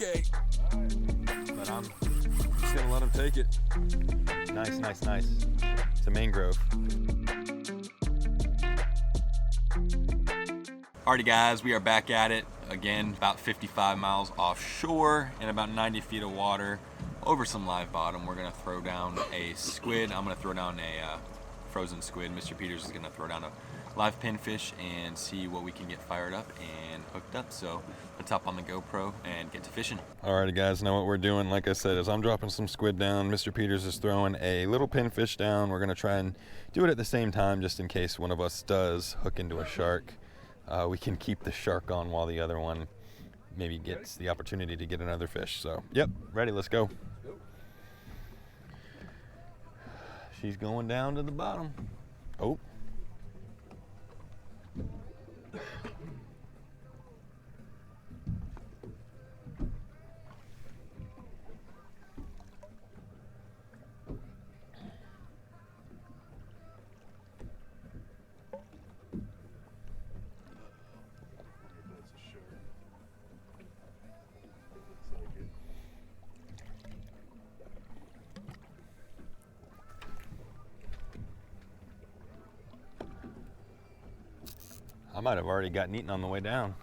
okay. But I'm just gonna let him take it. Nice, nice, nice. It's a mangrove. Alrighty guys, we are back at it again, about 55 miles offshore in about 90 feet of water over some live bottom. We're gonna throw down a squid. I'm gonna throw down a frozen squid. Mr. Peters is gonna throw down a live pinfish and see what we can get fired up and hooked up. So let's hop on the GoPro and get to fishing. Alrighty guys, now what we're doing, like I said, is I'm dropping some squid down. Mr. Peters is throwing a little pinfish down. We're gonna try and do it at the same time just in case one of us does hook into a shark. We can keep the shark on while the other one maybe gets the opportunity to get another fish. So, yep, ready, let's go. She's going down to the bottom. Oh. I might have already gotten eaten on the way down.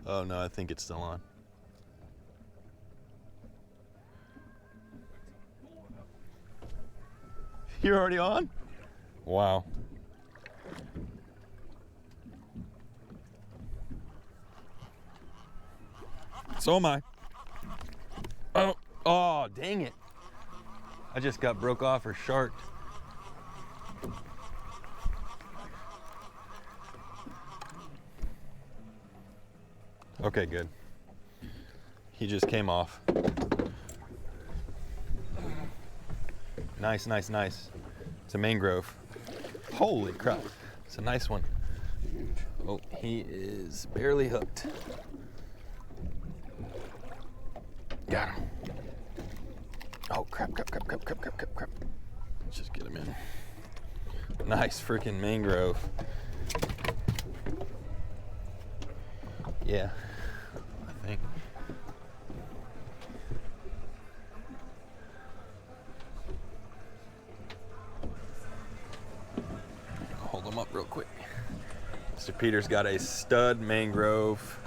Oh no, I think it's still on. You're already on? Wow. So am I. Oh, dang it. I just got broke off or sharked. Okay, good. He just came off. Nice, nice, nice. It's a mangrove. Holy crap. It's a nice one. Oh, he is barely hooked. Got him. Oh, crap, crap, crap, crap, crap, crap, crap, crap. Let's just get him in. Nice freaking mangrove. Yeah. I think. I'll hold them up real quick. Mr. Peters got a stud mangrove.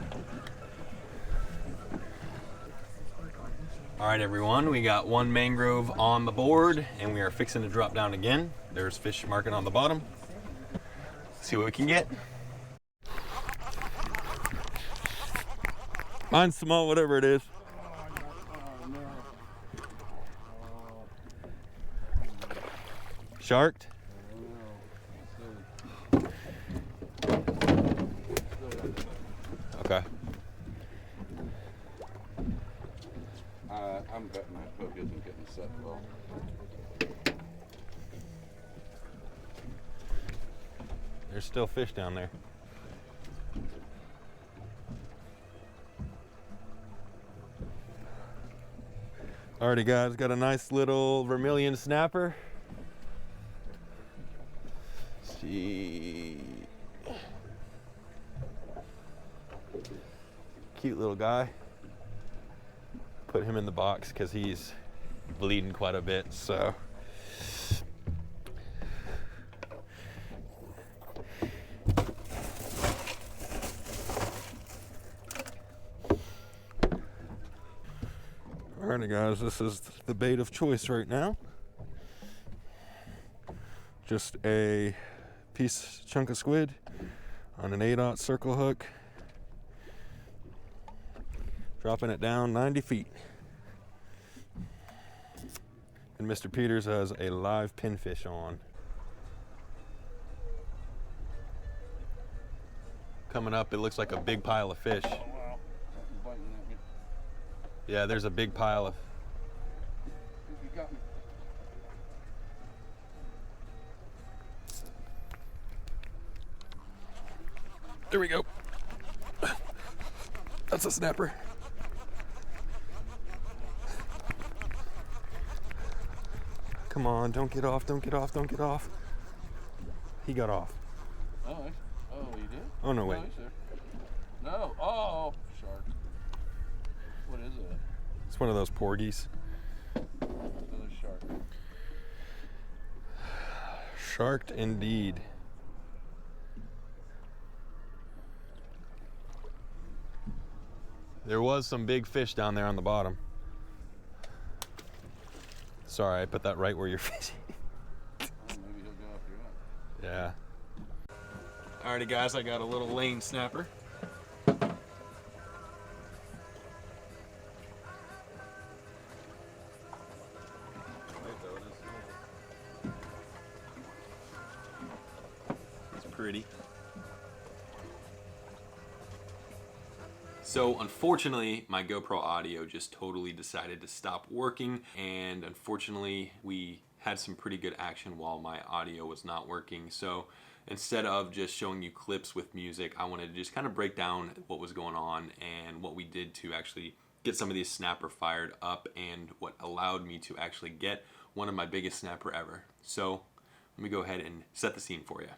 All right, everyone, we got one mangrove on the board and we are fixing to drop down again. There's fish marking on the bottom. Let's see what we can get. Mine's small, whatever it is. Sharked? Okay. I'm betting that hook isn't getting set well. There's still fish down there. Alrighty guys, got a nice little vermilion snapper. Let's see. Cute little guy. Put him in the box because he's bleeding quite a bit, so. Alrighty guys, this is the bait of choice right now. Just a chunk of squid on an 8/0 circle hook. Dropping it down 90 feet. And Mr. Peters has a live pinfish on. Coming up, it looks like a big pile of fish. Oh, wow. Something's biting at me. Yeah, there's a big pile of. You got me. There we go. That's a snapper. Come on, don't get off, don't get off, don't get off. He got off. Oh, you did? Oh, no, wait. No, oh, shark. It's one of those porgies. Another shark. Sharked indeed. There was some big fish down there on the bottom. Sorry, I put that right where you're fishing. Oh, maybe he'll go after that. Yeah. Alrighty guys, I got a little lane snapper. It's pretty. So unfortunately, my GoPro audio just totally decided to stop working, and unfortunately we had some pretty good action while my audio was not working. So instead of just showing you clips with music, I wanted to just kind of break down what was going on and what we did to actually get some of these snapper fired up, and what allowed me to actually get one of my biggest snapper ever. So let me go ahead and set the scene for you.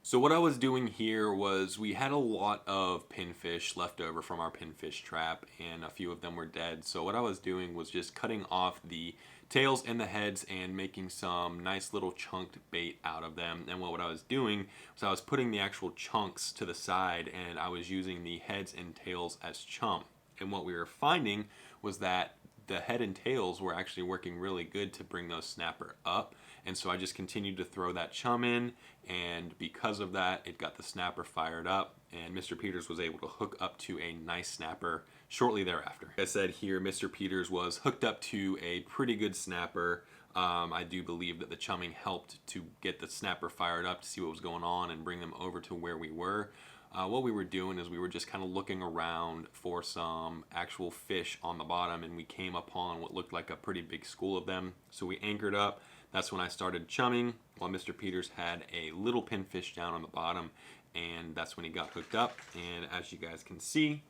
So what I was doing here was, we had a lot of pinfish left over from our pinfish trap, and a few of them were dead. So what I was doing was just cutting off the tails and the heads and making some nice little chunked bait out of them. And what I was doing was I was putting the actual chunks to the side, and I was using the heads and tails as chum. And what we were finding was that the head and tails were actually working really good to bring those snapper up. And so I just continued to throw that chum in, and because of that, it got the snapper fired up, and Mr. Peters was able to hook up to a nice snapper shortly thereafter. Like I said here, Mr. Peters was hooked up to a pretty good snapper. I do believe that the chumming helped to get the snapper fired up to see what was going on and bring them over to where we were. What we were doing is we were just kind of looking around for some actual fish on the bottom, and we came upon what looked like a pretty big school of them. So we anchored up. That's when I started chumming, while Mr. Peters had a little pinfish down on the bottom, and that's when he got hooked up. And as you guys can see,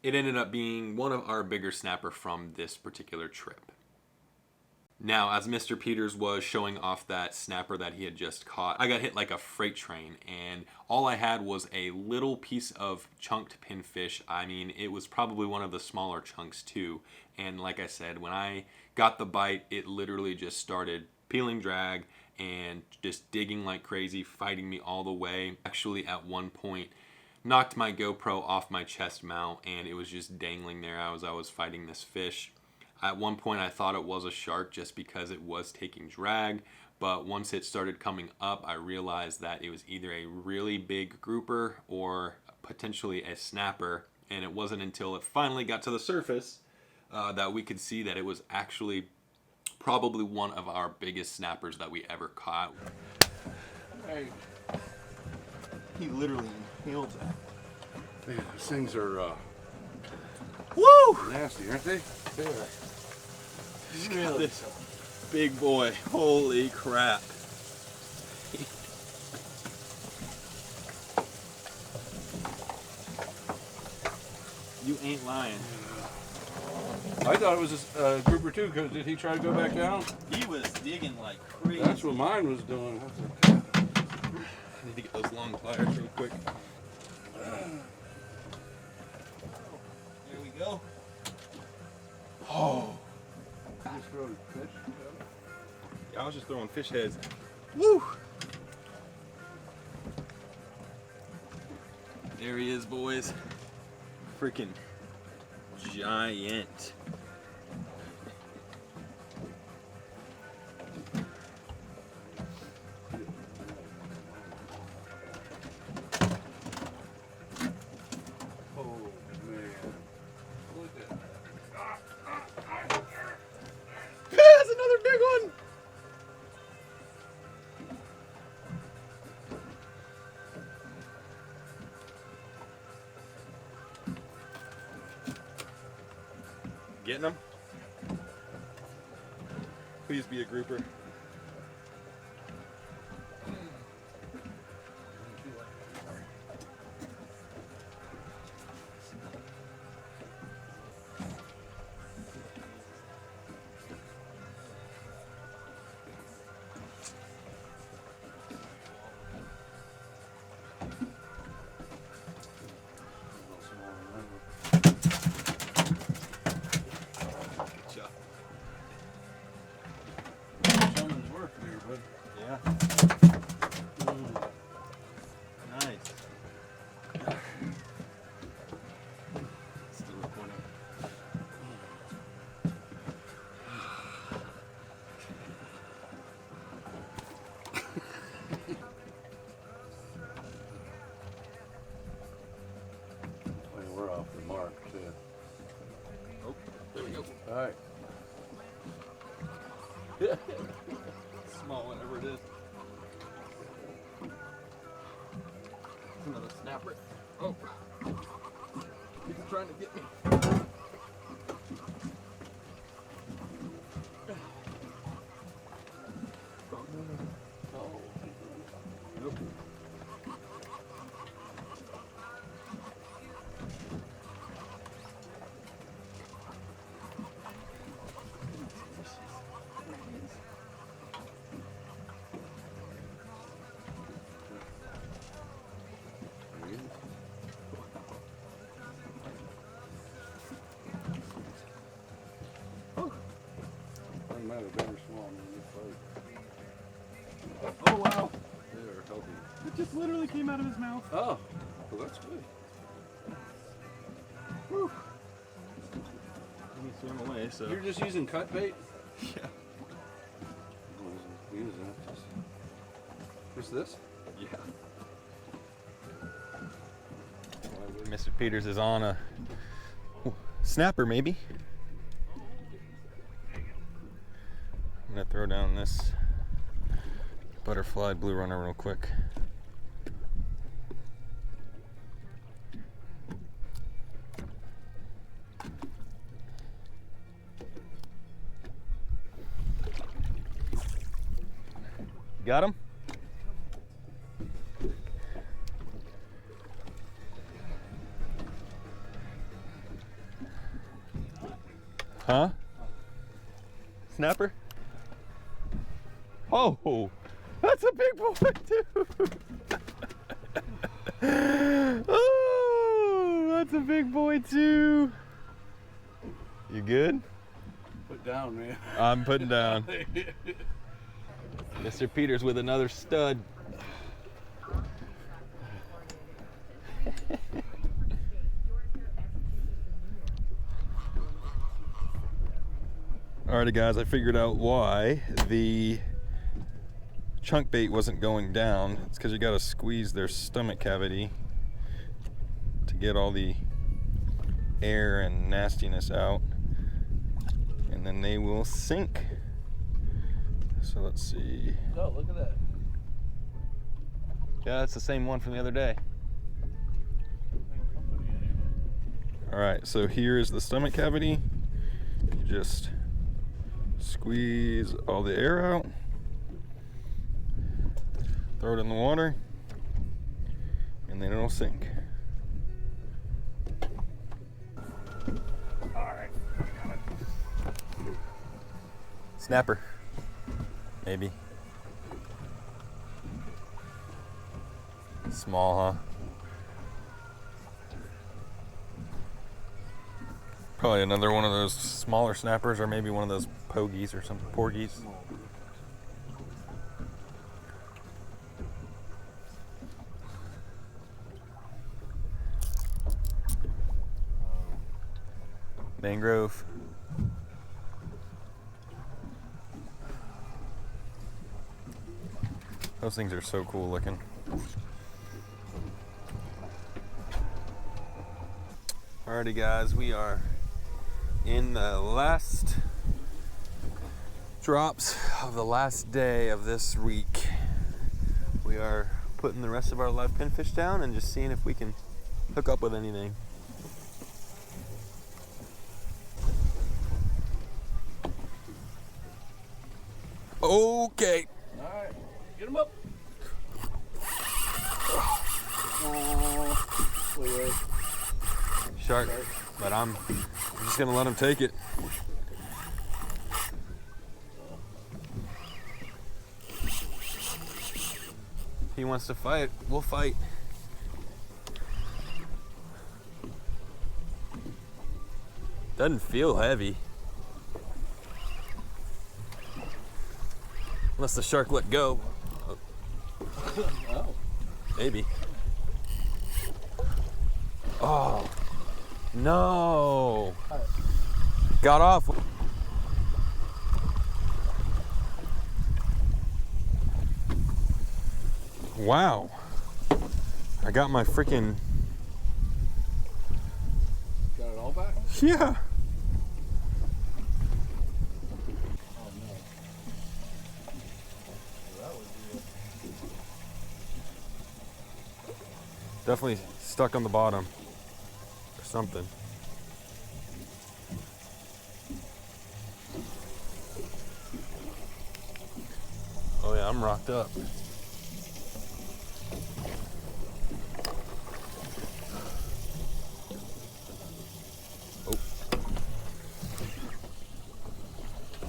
it ended up being one of our bigger snapper from this particular trip. Now, as Mr. Peters was showing off that snapper that he had just caught, I got hit like a freight train, and all I had was a little piece of chunked pinfish. I mean, it was probably one of the smaller chunks too. And like I said, when I got the bite, it literally just started peeling drag and just digging like crazy, fighting me all the way. Actually, at one point, knocked my GoPro off my chest mount, and it was just dangling there as I was fighting this fish. At one point I thought it was a shark just because it was taking drag, but once it started coming up, I realized that it was either a really big grouper or potentially a snapper. And it wasn't until it finally got to the surface that we could see that it was actually probably one of our biggest snappers that we ever caught. Hey, He literally inhaled that. man, these things are Woo! nasty, aren't they? They are. Really? This big boy. Holy crap. You ain't lying. I thought it was a grouper too, because did he try to go back down? He was digging like crazy. That's what mine was doing. I need to get those long pliers real quick. There we go. Oh. just throwing fish. Yeah, I was just throwing fish heads. Woo! There he is, boys. Freaking giant. Oh man. Look at that. That's another big one. Getting them? Please be a grouper. All right. Small, whatever it is. Another snapper. Oh, he's trying to get me. Nope. Doesn't matter, big or small, man. They fight. Oh wow! They're healthy. It just literally came out of his mouth. Oh, well, that's good. Whew. Let me swim away, so. You're just using cut bait? Yeah. Use that. What's this? Yeah. Mr. Peters is on a snapper, maybe. I'm gonna throw down this butterfly blue runner real quick. Got him? Huh? Snapper? Oh, that's a big boy too. Oh, that's a big boy too. You good? Put down, man. I'm putting down. Mr. Peters with another stud. Alrighty guys, I figured out why the chunk bait wasn't going down. It's because you got to squeeze their stomach cavity to get all the air and nastiness out, and then they will sink. So let's see. Oh, look at that. Yeah, it's the same one from the other day. Alright, so here is the stomach cavity. You just squeeze all the air out, throw it in the water, and then it'll sink. Alright, got it. Snapper. Maybe. Small, huh? Probably another one of those smaller snappers, or maybe one of those pogies or some porgies. Mangrove. Those things are so cool looking. Alrighty guys, we are in the last drops of the last day of this week. We are putting the rest of our live pinfish down and just seeing if we can hook up with anything. Okay. Alright, get him up. Shark, but I'm just gonna let him take it. If he wants to fight, we'll fight. Doesn't feel heavy. Unless the shark let go. Oh. Maybe. Oh, no. Got off. Wow. I got my freaking. Got it all back? Yeah. Definitely stuck on the bottom or something. Oh yeah, I'm rocked up.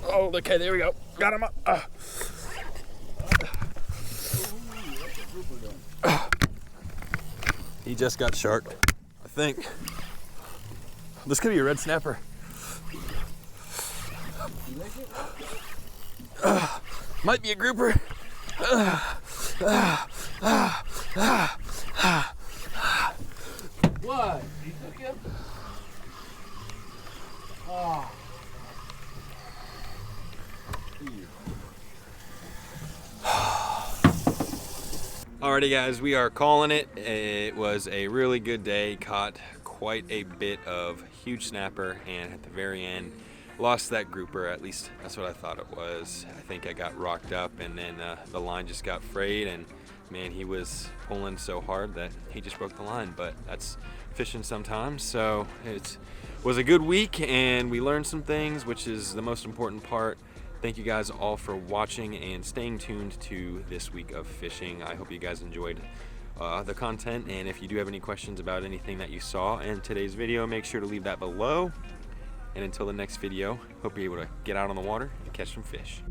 Oh, okay, there we go. Got him up. He just got sharked, I think. This could be a red snapper. Might be a grouper. What? You took him? Oh. Alrighty guys, we are calling it. It was a really good day, caught quite a bit of huge snapper, and at the very end lost that grouper. At least that's what I thought it was. I think I got rocked up, and then the line just got frayed, and man, he was pulling so hard that he just broke the line. But that's fishing sometimes. So it was a good week, and we learned some things, which is the most important part. Thank you guys all for watching and staying tuned to this week of fishing. I hope you guys enjoyed the content, and if you do have any questions about anything that you saw in today's video, make sure to leave that below. And until the next video, hope you're able to get out on the water and catch some fish.